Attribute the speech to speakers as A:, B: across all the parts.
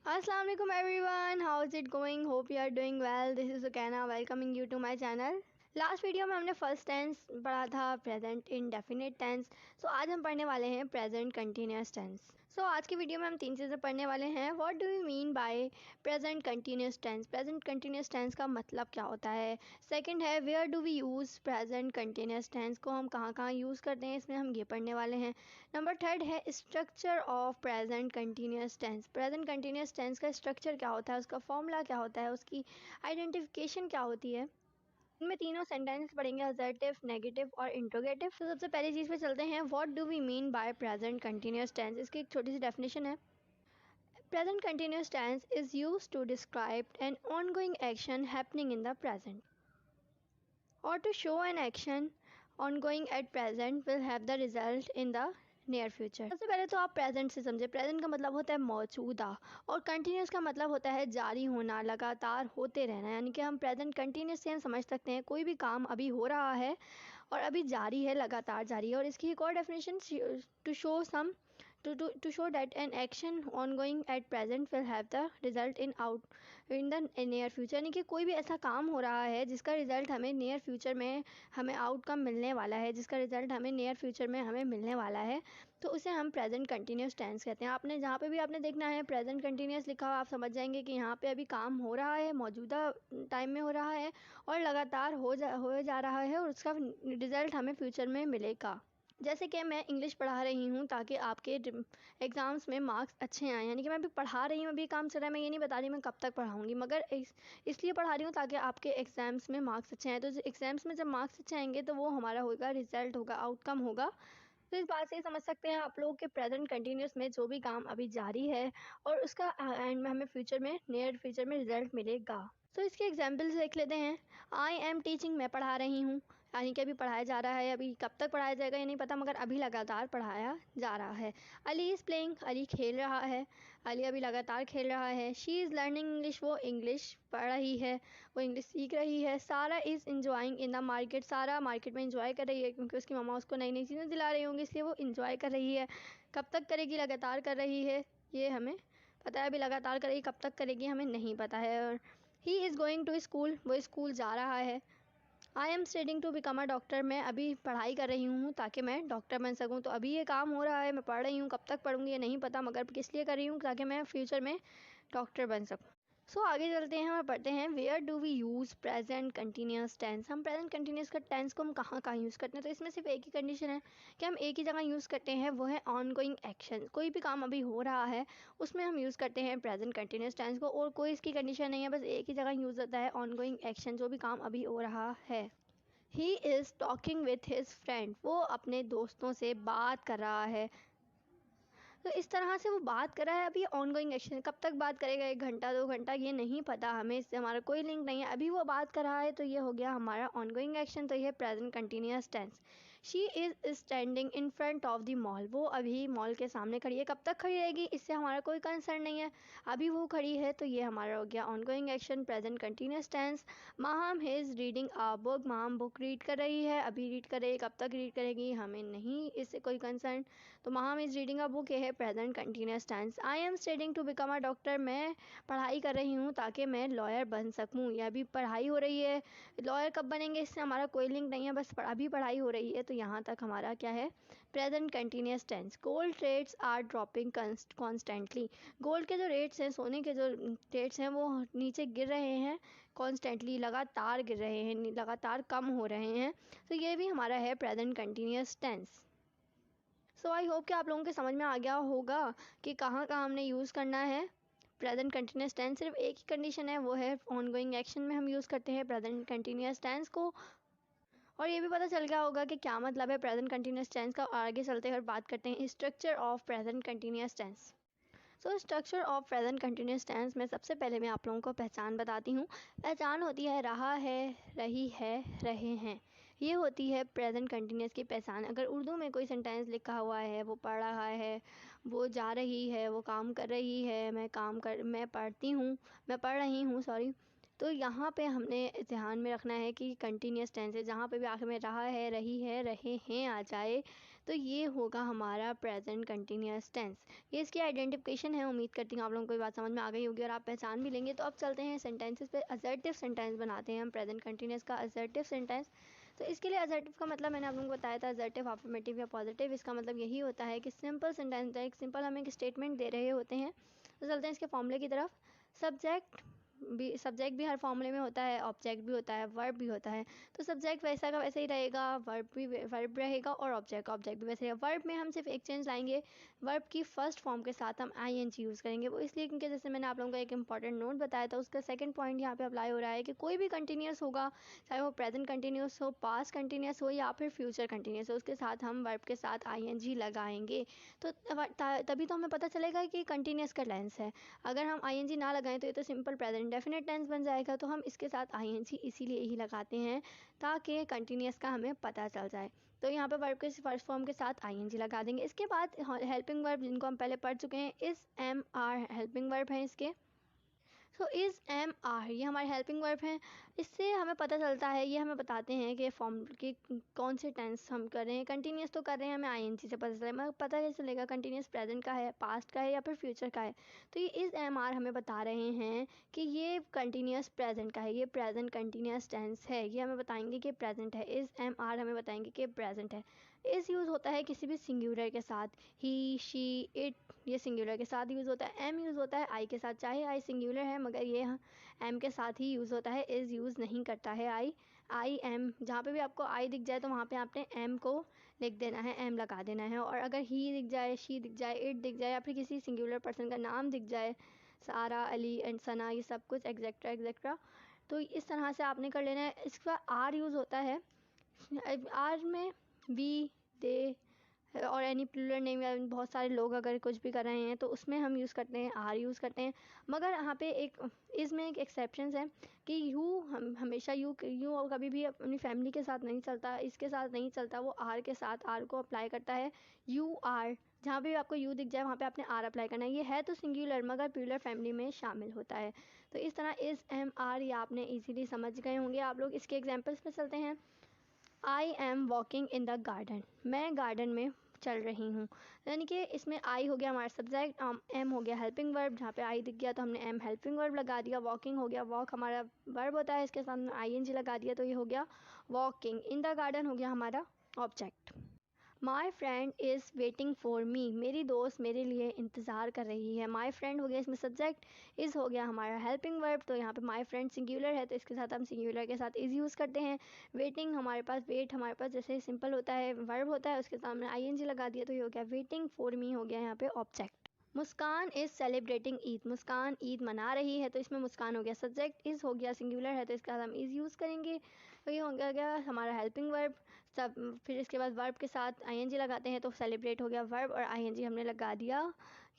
A: Assalamu alaikum everyone, how is it going? Hope you are doing well. This is Sukaina welcoming you to my channel. Last video में हमने first tense पढ़ा था, present indefinite tense. सो आज हम पढ़ने वाले हैं प्रेजेंट कंटिन्यूस टेंस। सो आज की वीडियो में हम तीन चीज़ें पढ़ने वाले हैं। What do you mean by present continuous tense? Present continuous tense का मतलब क्या होता है? सेकंड है where do we use present continuous tense को हम कहाँ कहाँ यूज़ करते हैं, इसमें हम ये पढ़ने वाले हैं। नंबर थर्ड है structure of present continuous tense. Present continuous tense का स्ट्रक्चर क्या होता है, उसका फॉर्मूला क्या होता है, उसकी आइडेंटिफिकेशन क्या होती है। इनमें तीनों सेंटेंस पढ़ेंगे, असर्टिव, नेगेटिव और इंट्रोगेटिव। तो सबसे पहली चीज़ पे चलते हैं, what do we mean by present continuous tense. इसकी एक छोटी सी डेफिनेशन है। Present continuous tense is used to describe an ongoing action happening in the present और to show an action ongoing at present will have the result in the near future. सबसे पहले तो आप प्रेजेंट से समझे। Present का मतलब होता है मौजूदा और कंटिन्यूस का मतलब होता है जारी होना, लगातार होते रहना। यानी कि हम प्रेजेंट कंटिन्यूस से हम समझ सकते हैं कोई भी काम अभी हो रहा है और अभी जारी है, लगातार जारी है। और इसकी एक और definition, to show some to show that an action ongoing at present will have the result in the near future। यानी कि कोई भी ऐसा काम हो रहा है जिसका रिजल्ट हमें नियर फ्यूचर में हमें आउटकम मिलने वाला है, जिसका रिजल्ट हमें नियर फ्यूचर में हमें मिलने वाला है, तो उसे हम प्रेजेंट कंटिन्यूस टेंस कहते हैं। आपने जहाँ पे भी आपने देखना है प्रेजेंट कंटिन्यूस लिखा हुआ, आप समझ जाएंगे कि यहाँ पे अभी काम हो रहा है, मौजूदा टाइम में हो रहा है और लगातार हो जा रहा है और उसका रिजल्ट हमें फ्यूचर में मिलेगा। जैसे कि मैं इंग्लिश पढ़ा रही हूँ ताकि आपके एग्ज़ाम्स में मार्क्स अच्छे आएँ। यानी कि मैं अभी पढ़ा रही हूँ, अभी काम चल रहा है, मैं ये नहीं बता रही मैं कब तक पढ़ाऊँगी, मगर इसलिए पढ़ा रही हूँ ताकि आपके एग्ज़ाम्स में मार्क्स अच्छे आएँ। तो एग्ज़ाम्स में जब मार्क्स अच्छे आएंगे तो वो हमारा होगा, रिजल्ट होगा, आउटकम होगा। तो इस बात से समझ सकते हैं आप लोग कि प्रेजेंट कंटिन्यूस में जो भी काम अभी जारी है और उसका एंड में हमें फ्यूचर में, नियर फ्यूचर में रिजल्ट मिलेगा। तो इसके एग्जाम्पल्स देख लेते हैं। आई एम टीचिंग, मैं पढ़ा रही हूँ। यानी कि अभी पढ़ाया जा रहा है, अभी कब तक पढ़ाया जाएगा ये नहीं पता, मगर अभी लगातार पढ़ाया जा रहा है। अली इज़ प्लेइंग, अली खेल रहा है, अली अभी लगातार खेल रहा है। शी इज़ लर्निंग इंग्लिश, वो इंग्लिश पढ़ रही है, वो इंग्लिश सीख रही है। सारा is enjoying in the market, सारा मार्केट में इंजॉय कर रही है क्योंकि उसकी मम्मा उसको नई नई चीज़ें दिला रही होंगी, इसलिए वो इंजॉय कर रही है। कब तक करेगी, लगातार कर रही है, ये हमें पता है। अभी लगातार करेगी, कब तक करेगी हमें नहीं पता है। और he is going to school, वो स्कूल जा रहा है। I am studying to become a doctor, मैं अभी पढ़ाई कर रही हूँ ताकि मैं डॉक्टर बन सकूँ। तो अभी ये काम हो रहा है, मैं पढ़ रही हूँ, कब तक पढ़ूँगी ये नहीं पता, मगर किस लिए कर रही हूँ, ताकि मैं फ्यूचर में डॉक्टर बन सकूँ। सो आगे चलते हैं और पढ़ते हैं where do we use present continuous tense. हम प्रेजेंट कंटिन्यूस का टेंस को हम कहाँ कहाँ यूज़ करते हैं? तो इसमें सिर्फ एक ही कंडीशन है कि हम एक ही जगह यूज़ करते हैं, वो है ऑनगोइंग एक्शन। कोई भी काम अभी हो रहा है उसमें हम यूज़ करते हैं प्रेजेंट कंटिन्यूस टेंस को, और कोई इसकी कंडीशन नहीं है, बस एक ही जगह यूज़ होता है ऑनगोइंग एक्शन, जो भी काम अभी हो रहा है। He is talking with his friend, वो अपने दोस्तों से बात कर रहा है। तो इस तरह से वो बात कर रहा है, अभी ऑनगोइंग एक्शन। कब तक बात करेगा, 1 घंटा 2 घंटा ये नहीं पता हमें, इससे हमारा कोई लिंक नहीं है, अभी वो बात कर रहा है, तो ये हो गया हमारा ऑनगोइंग एक्शन। तो ये present continuous tense. She is standing in front of the mall, वो अभी मॉल के सामने खड़ी है। कब तक खड़ी रहेगी इससे हमारा कोई कंसर्न नहीं है, अभी वो खड़ी है, तो ये हमारा हो गया ongoing action, present continuous tense. Maham is reading a book, Maham book read कर रही है, अभी रीड कर रही है, कब तक रीड करेगी हमें नहीं इससे कोई कंसर्न, तो Maham is reading a book, ये है present continuous tense. I am studying to become a doctor, मैं पढ़ाई कर रही हूँ ताकि मैं लॉयर बन सकूँ। यह अभी पढ़ाई हो रही है, लॉयर कब बनेंगे इससे हमारा कोई लिंक नहीं है, बस अभी पढ़ाई हो रही है, तो यहाँ तक हमारा क्या है, present continuous tense. Gold rates are dropping constantly, gold के जो रेट्स हैं, सोने के जो रेट्स हैं, वो नीचे गिर रहे हैं कॉन्स्टेंटली, लगातार गिर रहे हैं, लगातार कम हो रहे हैं, तो ये भी हमारा है present continuous tense. So I hope कि आप लोगों के समझ में आ गया होगा कि कहाँ कहाँ हमने यूज़ करना है प्रेजेंट कंटिन्यूस टेंस। सिर्फ एक ही कंडीशन है, वो है ऑनगोइंग एक्शन में हम यूज़ करते हैं प्रेजेंट कंटिन्यूस टेंस को। और ये भी पता चल गया होगा कि क्या मतलब है प्रेजेंट कंटिन्यूस टेंस का। आगे चलते हैं और बात करते हैं structure of present continuous tense. So structure of present continuous tense में सबसे पहले मैं आप लोगों को पहचान बताती हूँ। पहचान होती है रहा है, रही है, रहे हैं, ये होती है प्रेजेंट कंटिन्यूस की पहचान। अगर उर्दू में कोई सेंटेंस लिखा हुआ है, वो पढ़ रहा है, वो जा रही है, वो काम कर रही है, मैं पढ़ती हूँ, मैं पढ़ रही हूँ, सॉरी, तो यहाँ पे हमने ध्यान में रखना है कि कंटिन्यूस टेंस है। जहाँ पे भी आखिर में रहा है, रही है, रहे हैं आ जाए, तो ये होगा हमारा प्रेजेंट कंटिन्यूस टेंस। ये इसकी आइडेंटिफिकेशन है। उम्मीद करती हूँ आप लोगों को ये बात समझ में आ गई होगी और आप पहचान भी लेंगे। तो अब चलते हैं सेंटेंसेस पे। असर्टिव सेंटेंस बनाते हैं हम प्रेजेंट कंटिन्यूस का असर्टिव सेंटेंस। तो इसके लिए असर्टिव का मतलब मैंने आप लोगों को बताया था, असर्टिव, अफर्मेटिव या पॉजिटिव। इसका मतलब यही होता है कि सिंपल सेंटेंस है, एक सिंपल हम एक स्टेटमेंट दे रहे होते हैं। तो चलते हैं इसके फॉर्मूले की तरफ। सब्जेक्ट भी हर फॉर्मूले में होता है, ऑब्जेक्ट भी होता है, वर्ब भी होता है। तो सब्जेक्ट वैसा का वैसे ही रहेगा, वर्ब रहेगा और ऑब्जेक्ट भी वैसे रहेगा। वर्ब में हम सिर्फ एक चेंज लाएंगे, वर्ब की फर्स्ट फॉर्म के साथ हम आईएनजी यूज़ करेंगे। वो इसलिए क्योंकि जैसे मैंने आप लोगों को एक इंपॉर्टेंट नोट बताया था, उसका सेकंड पॉइंट यहाँ पे अप्लाई हो रहा है कि कोई भी कंटिन्यूस होगा, चाहे वो प्रेजेंट कंटिन्यूस हो, पास्ट कंटिन्यूस हो या फिर फ्यूचर कंटिन्यूस हो, उसके साथ हम वर्ब के साथ आईएनजी लगाएंगे। तो तभी तो हमें पता चलेगा कि कंटिन्यूस का टेंस है। अगर हम आईएनजी ना लगाएं तो ये तो सिंपल प्रेजेंट डेफिनेट टेंस बन जाएगा। तो हम इसके साथ आईएनजी इसीलिए ही लगाते हैं ताकि कंटिन्यूस का हमें पता चल जाए। तो यहाँ पे वर्ब के फर्स्ट फॉर्म के साथ आईएनजी लगा देंगे। इसके बाद हेल्पिंग वर्ब जिनको हम पहले पढ़ चुके हैं, is am are helping verb हैं इसके। सो इज़ एम आर ये हमारे हेल्पिंग वर्ब हैं। इससे हमें पता चलता है, ये हमें बताते हैं कि फॉर्म के कौन से टेंस हम कर रहे हैं। कंटिन्यूस तो कर रहे हैं, हमें आईएनजी से पता चलेगा। पता कैसे चलेगा कंटिन्यूस प्रेजेंट का है, पास्ट का है या फिर फ्यूचर का है। तो ये इज़ एम आर हमें बता रहे हैं कि ये कंटिन्यूस प्रेजेंट का है, ये प्रेजेंट कंटिन्यूस टेंस है। ये हमें बताएंगे कि प्रेजेंट है। इज़ एम आर हमें बताएंगे कि प्रेजेंट है। इज़ यूज़ होता है किसी भी सिंगुलर के साथ, ही, शी, इट, ये सिंगुलर के साथ यूज़ होता है। एम यूज़ होता है आई के साथ, चाहे आई सिंगुलर है मगर ये एम के साथ ही यूज़ होता है। इज़ यूज़ नहीं करता है आई एम। जहाँ पे भी आपको आई दिख जाए तो वहाँ पे आपने एम को लिख देना है, एम लगा देना है। और अगर ही दिख जाए, शी दिख जाए, इट दिख जाए या फिर किसी सिंगुलर पर्सन का नाम दिख जाए, सारा, अली एंड सना, ये सब कुछ एक्सेट्रा एक्सेट्रा, तो इस तरह से आपने कर लेना है। इसके बाद आर यूज़ होता है। आर में वी, दे और एनी प्लूरल नेम या बहुत सारे लोग अगर कुछ भी कर रहे हैं तो उसमें हम यूज़ करते हैं, आर यूज़ करते हैं। मगर यहाँ पे एक इसमें एक एक्सेप्शंस है कि यू, हम हमेशा यू कभी भी अपनी फैमिली के साथ नहीं चलता, इसके साथ नहीं चलता, वो आर के साथ आर को अप्लाई करता है। यू आर, जहाँ पे भी आपको यू दिख जाए वहाँ पे आपने आर अप्लाई करना है। ये है तो सिंगुलर मगर प्लूरल फैमिली में शामिल होता है। तो इस तरह इज़ एम आर ये आपने ईजीली समझ गए होंगे आप लोग। इसके एग्जाम्पल्स पे चलते हैं। I am walking in the garden, मैं गार्डन में चल रही हूँ। यानी कि इसमें आई हो गया हमारा सब्जेक्ट, एम हो गया हेल्पिंग वर्ब, जहाँ पे आई दिख गया तो हमने एम हेल्पिंग वर्ब लगा दिया। वॉकिंग हो गया, वॉक हमारा वर्ब होता है, इसके सामने आईएनजी लगा दिया तो ये हो गया वॉकिंग। इन द गार्डन हो गया हमारा object. My friend is waiting for me, मेरी दोस्त मेरे लिए इंतज़ार कर रही है। माई फ्रेंड हो गया इसमें सब्जेक्ट, इज़ हो गया हमारा हेल्पिंग वर्ब। तो यहाँ पे माई फ्रेंड सिंगुलर है तो इसके साथ हम सिंगुलर के साथ इज़ यूज़ करते हैं। वेटिंग हमारे पास, वेट हमारे पास जैसे सिंपल होता है, वर्ब होता है, उसके सामने आईएनजी लगा दिया तो ये हो गया वेटिंग फॉर मी, हो गया यहाँ पे object. Muskan is celebrating Eid, Muskan Eid मना रही है तो इसमें मुस्कान हो गया सब्जेक्ट, इज़ हो गया सिंगुलर है तो इसके बाद हम इज़ यूज़ करेंगे। तो ये हो गया हमारा हेल्पिंग वर्ब। सब फिर इसके बाद वर्ब के साथ आईएनजी लगाते हैं तो सेलिब्रेट हो गया वर्ब और आईएनजी हमने लगा दिया।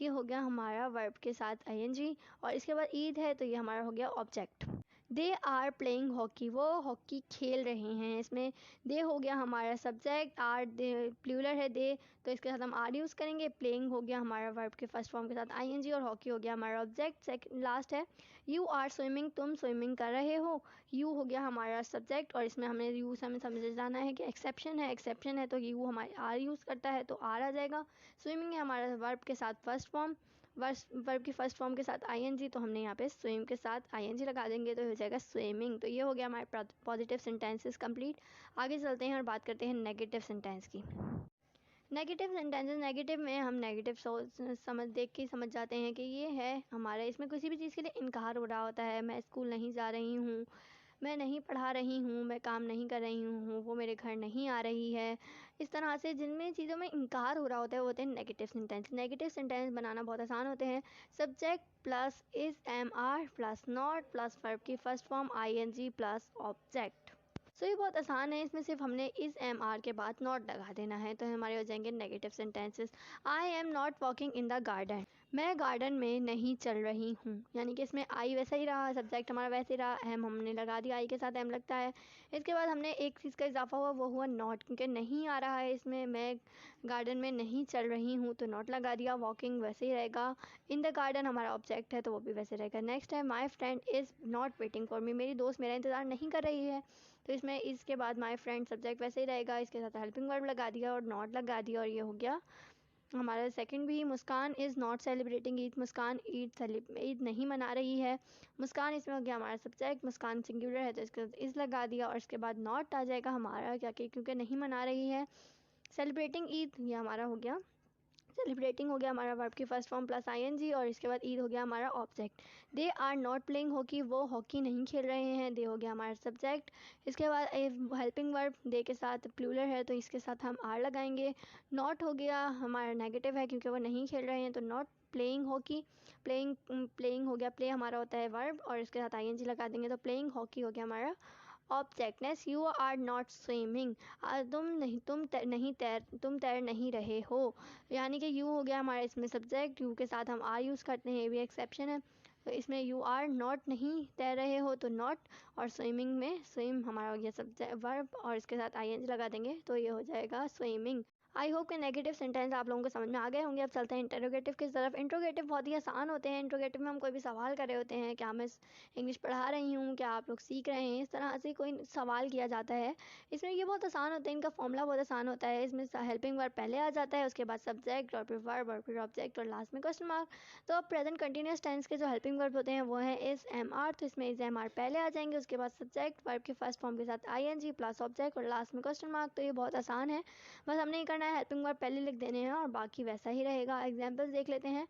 A: ये हो गया हमारा वर्ब के साथ आईएनजी। और इसके बाद ईद है तो ये हमारा हो गया object. They are playing hockey, वो हॉकी खेल रहे हैं। इसमें दे हो गया हमारा सब्जेक्ट, आर दे प्लूरल है दे तो इसके साथ हम आर यूज़ करेंगे। प्लेइंग हो गया हमारा वर्ब के फर्स्ट फॉर्म के साथ आईएनजी और हॉकी हो गया हमारा ऑब्जेक्ट। सेकंड लास्ट है यू आर स्विमिंग, तुम स्विमिंग कर रहे हो। यू हो गया हमारा सब्जेक्ट और इसमें हमने यू से हमें समझ जाना है कि एक्सेप्शन है तो यू हमारे आर यूज़ करता है तो आर आ जाएगा। स्विमिंग है हमारा वर्ब के साथ फर्स्ट फॉर्म, वर्ब की फर्स्ट फॉर्म के साथ आईएनजी तो हमने यहाँ पे स्विम के साथ आईएनजी लगा देंगे तो हो जाएगा स्विमिंग। तो ये हो गया हमारे पॉजिटिव सेंटेंसेस कंप्लीट। आगे चलते हैं और बात करते हैं नेगेटिव सेंटेंस की। नेगेटिव सेंटेंसेस, नेगेटिव में हम नेगेटिव समझ देख के समझ जाते हैं कि ये है हमारा, इसमें किसी भी चीज़ के लिए इनकार हो रहा होता है। मैं स्कूल नहीं जा रही हूँ, मैं नहीं पढ़ा रही हूँ, मैं काम नहीं कर रही हूँ, वो मेरे घर नहीं आ रही है। इस तरह से जिनमें चीज़ों में इनकार हो रहा होता है वो होते हैं नेगेटिव सेंटेंस। नेगेटिव सेंटेंस बनाना बहुत आसान होते हैं। Subject plus is am are plus not plus verb की first form ING plus object. So ये बहुत आसान है, इसमें सिर्फ हमने इस एम आर के बाद नॉट लगा देना है तो हमारे हो जाएंगे negative sentences. I am not walking in the garden, मैं गार्डन में नहीं चल रही हूँ। यानी कि इसमें आई वैसा ही रहा, सब्जेक्ट हमारा वैसे ही रहा, एम हमने लगा दिया, आई के साथ एम लगता है। इसके बाद हमने एक चीज़ का इजाफा हुआ वो हुआ नॉट, क्योंकि नहीं आ रहा है इसमें, मैं गार्डन में नहीं चल रही हूँ तो नॉट लगा दिया। वॉकिंग वैसे ही रहेगा। इन द गार्डन हमारा ऑब्जेक्ट है तो वो भी वैसे रहेगा। नेक्स्ट है my friend is not waiting for me, मेरी दोस्त मेरा इंतज़ार नहीं कर रही है। तो इसमें इसके बाद माई फ्रेंड सब्जेक्ट वैसे ही रहेगा, इसके साथ हेल्पिंग वर्ब लगा दिया और नॉट लगा दिया, और ये हो गया हमारा सेकंड भी। मुस्कान is not celebrating Eid, Muskan Eid नहीं मना रही है। मुस्कान इसमें हो गया हमारा सब्जेक्ट, मुस्कान सिंगुलर है तो इसके साथ इज़ लगा दिया, और इसके बाद नॉट आ जाएगा हमारा क्या कि क्योंकि नहीं मना रही है। सेलिब्रेटिंग ईद ये हमारा हो गया, सेलिब्रेटिंग हो गया हमारा वर्ब की फर्स्ट फॉर्म प्लस आईएनजी, और इसके बाद ईद हो गया हमारा object. They are not playing hockey, वो हॉकी नहीं खेल रहे हैं, दे हो गया हमारा सब्जेक्ट। इसके बाद हेल्पिंग वर्ब दे के साथ प्लूरल है तो इसके साथ हम आर लगाएंगे। नॉट हो गया हमारा नेगेटिव है क्योंकि वो नहीं खेल रहे हैं, तो नॉट प्लेइंग हॉकी। प्लेइंग हो गया, प्ले हमारा होता है वर्ब और इसके साथ आईएनजी लगा देंगे तो प्लेइंग हॉकी हो गया हमारा ऑब्जेक्टनेस। यू आर नॉट स्विमिंग, तुम तैर नहीं रहे हो, यानी कि यू हो गया हमारा इसमें सब्जेक्ट, यू के साथ हम आर यूज़ करते हैं, ये भी एक्सेप्शन है। तो इसमें यू आर नॉट नहीं तैर रहे हो तो नॉट, और स्विमिंग में स्विम हमारा हो गया सब्जेक्ट वर्ब और इसके साथ आईएनजी लगा देंगे तो ये हो जाएगा स्विमिंग। आई होप कि नेगेटिव सेंटेंस आप लोगों को समझ में आ गए होंगे। अब चलते हैं इंटरोगेटिव की तरफ। इंटरोगेटिव बहुत ही आसान होते हैं। इंटरोगेटिव में हम कोई भी सवाल कर रहे होते हैं, क्या मैं इंग्लिश पढ़ा रही हूँ, क्या आप लोग सीख रहे हैं, इस तरह से कोई सवाल किया जाता है। इसमें ये बहुत आसान होता है, इनका फॉर्मूला बहुत आसान होता है। इसमें हेल्पिंग वर्ब पहले आ जाता है, उसके बाद सब्जेक्ट और फिर वर्ब और फिर ऑब्जेक्ट और लास्ट में क्वेश्चन मार्क। तो अब प्रेजेंट कंटिन्यूस टेंस के जो हेल्पिंग वर्ब होते हैं वो है इज एम आर, तो इसमें इज एम आर पहले आ जाएंगे, उसके बाद सब्जेक्ट वर्ब के फर्स्ट फॉर्म के साथ I N G plus object और लास्ट में क्वेश्चन मार्क। तो ये बहुत आसान है, बस हमने ये करना है हेल्पिंग वर्ब पहले लिख देने हैं और बाकी वैसा ही रहेगा। एग्जाम्पल्स देख लेते हैं।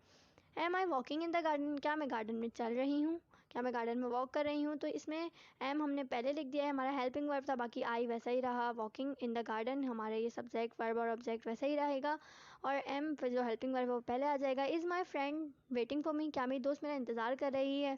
A: Am I walking in the garden, क्या मैं गार्डन में चल रही हूँ, क्या मैं गार्डन में वॉक कर रही हूँ। तो इसमें एम हमने पहले लिख दिया है, हमारा हेल्पिंग वर्ब था, बाकी आई वैसा ही रहा। वॉकिंग इन द गार्डन हमारे ये सब्जेक्ट वर्ब और ऑब्जेक्ट वैसा ही रहेगा, और एम फिर जो हेल्पिंग वर्ब है वो पहले आ जाएगा। Is my friend waiting for me, क्या मेरी दोस्त मेरा इंतज़ार कर रही है।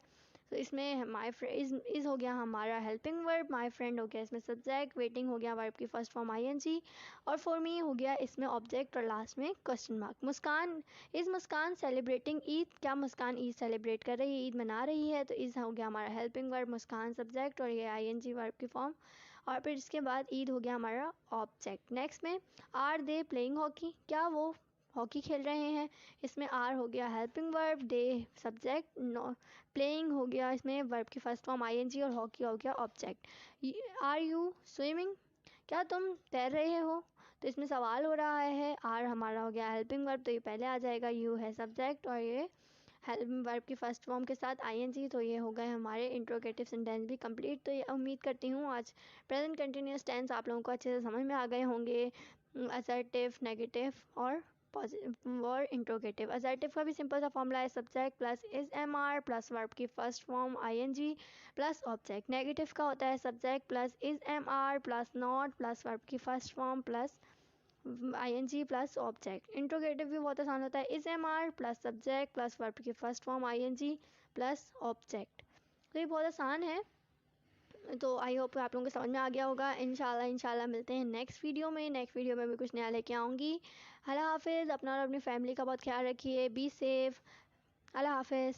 A: तो इसमें माई इज़ हो गया हमारा हेल्पिंग वर्ब, माई फ्रेंड हो गया इसमें सब्जेक्ट, वेटिंग हो गया वर्ब की first form I N G, और फॉर मी हो गया इसमें ऑब्जेक्ट और लास्ट में question mark. Muskan is Muskan celebrating Eid, क्या मुस्कान ईद सेलिब्रेट कर रही है, ईद मना रही है। तो इज़ हो गया हमारा हेल्पिंग वर्ब, मुस्कान सब्जेक्ट और ये आई एन जी वर्ब की फॉर्म, और फिर इसके बाद ईद हो गया हमारा ऑब्जेक्ट। नेक्स्ट में आर दे प्लेइंग हॉकी, क्या वो हॉकी खेल रहे हैं। इसमें आर हो गया हेल्पिंग वर्ब, दे सब्जेक्ट, प्लेइंग हो गया इसमें वर्ब की फर्स्ट फॉर्म आईएनजी और हॉकी हो गया ऑब्जेक्ट। आर यू स्विमिंग, क्या तुम तैर रहे हो। तो इसमें सवाल हो रहा है, आर हमारा हो गया हेल्पिंग वर्ब तो ये पहले आ जाएगा, यू है सब्जेक्ट और ये वर्ब की फर्स्ट फॉर्म के साथ आईएनजी। तो ये हो गए हमारे इंट्रोगेटिव सेंटेंस भी कंप्लीट। तो ये उम्मीद करती हूँ आज प्रेजेंट कंटिन्यूस टेंस आप लोगों को अच्छे से समझ में आ गए होंगे। असर्टिव, नेगेटिव और पॉजिटिव और इंट्रोगेटिव। असर्टिव का भी सिंपल सा फॉर्मूला है, subject plus is am are plus verb की first form I N G plus object. Negative का होता है subject plus is am are plus not plus verb की first form plus I N G plus object. Interrogative भी बहुत आसान होता है, is am are plus subject plus verb की first form I N G plus object. तो ये बहुत आसान है। तो आई होप आप लोगों को समझ में आ गया होगा। इंशाल्लाह मिलते हैं नेक्स्ट वीडियो में। नेक्स्ट वीडियो में भी कुछ नया लेके आऊँगी। अल्लाह हाफिज़, अपना और अपनी फैमिली का बहुत ख्याल रखिए, बी सेफ। अल्लाह हाफिज़।